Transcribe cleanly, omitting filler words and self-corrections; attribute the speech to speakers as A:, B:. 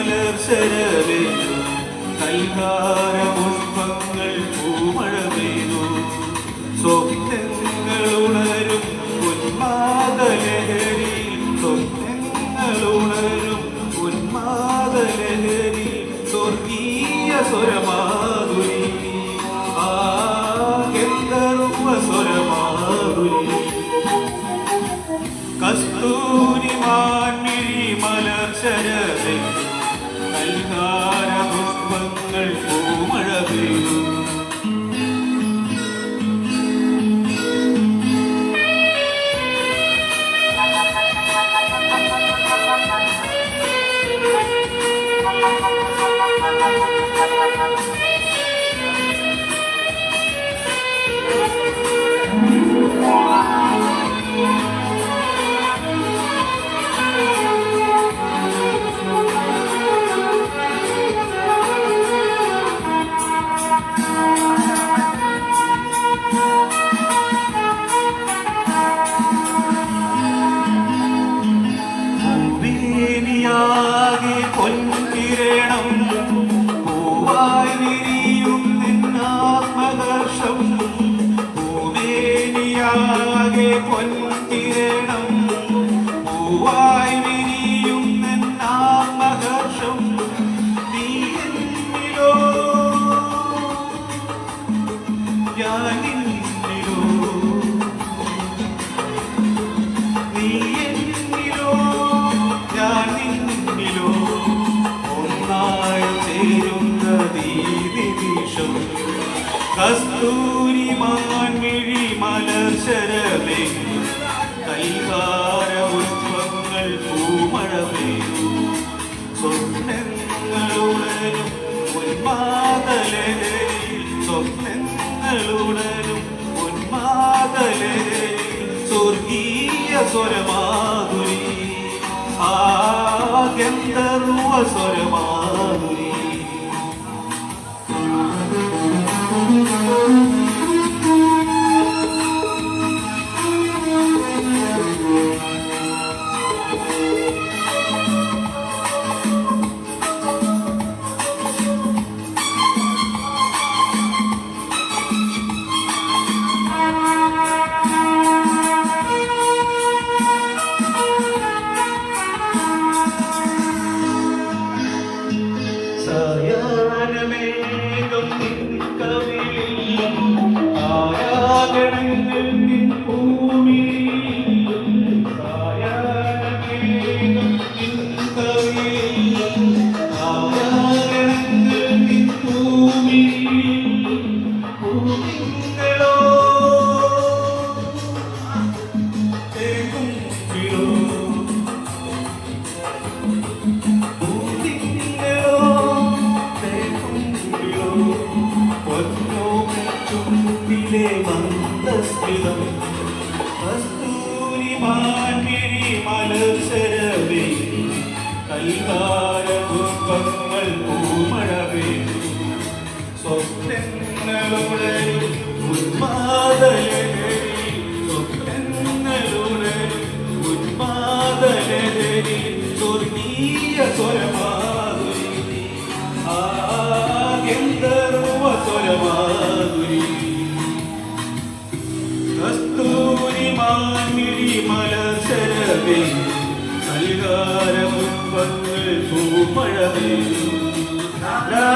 A: മലർശരവേ കൽഹാര പുഷ്പങ്ങൾ പൂമഴ പെയ്തു സ്വപ്നങ്ങൾ ഉണരും ഉന്മാദലഹരി സ്വപ്നങ്ങൾ ഉണരും ഉന്മാദലഹരി സ്വർഗീയ സ്വരമാധുരി ആ ഗന്ധർവ സ്വരമാധുരി കസ്തൂരി മാൻമിഴി മലർശരവേ കൽഹാര പുഷ്പങ്ങൾ പൂമഴ പെയ്തു പൊൻകിരണം പൂവായി വിരിയും നിന്നാത്മകർഷം പൂവേനിയാകെ പൊൻകിരണം പൂവായി വിരിയും നിന്നാത്മകർഷം നീ എന്നിലോ ഞാനിന്നിലോ നീ എന്നിലോ ഞാനിന്നിലോ കസ്തൂരി മാൻമിഴി മലർശരവേ കൽഹാര പുഷ്പങ്ങൾ പൂമഴ പെയ്തു സ്വപ്നങ്ങൾ ഉണരും ഉന്മാദലഹരി സ്വപ്നങ്ങൾ ഉണരും ഉന്മാദലഹരി സ്വർഗീയ സ്വരമാധുരി ആ ഗന്ധർവ സ്വരമാധുരി സായാഹ്നമേഘം നിൻ കവിളിൽ താരാഗണങ്ങൾ നിൻ ഭൂമിയിൽ സായാഹ്നമേഘം നിൻ കവിളിൽ താരാഗണങ്ങൾ നിൻ ഭൂമിയിൽ ഭൂമിങ്ങളോ തേകുമ്പിളോ ചുണ്ടിലെ മന്ദസ്മിതം കസ്തൂരി മാൻമിഴി മലർശരവേ കൽഹാര പുഷ്പങ്ങൾ പൂമഴ പെയ്തു സ്വപ്നങ്ങളുണരും ഉന്മാദലഹരി സ്വപ്നങ്ങളുണരും ഉന്മാദലഹരി സ്വർഗീയ സ്വരമാധുരി ആ ഗന്ധർവ സ്വരമാധുരി കസ്തൂരി മാൻമിഴി മലർശരവേ കൽഹാര പുഷ്പങ്ങൾ പൂമഴ പെയ്തു ലാ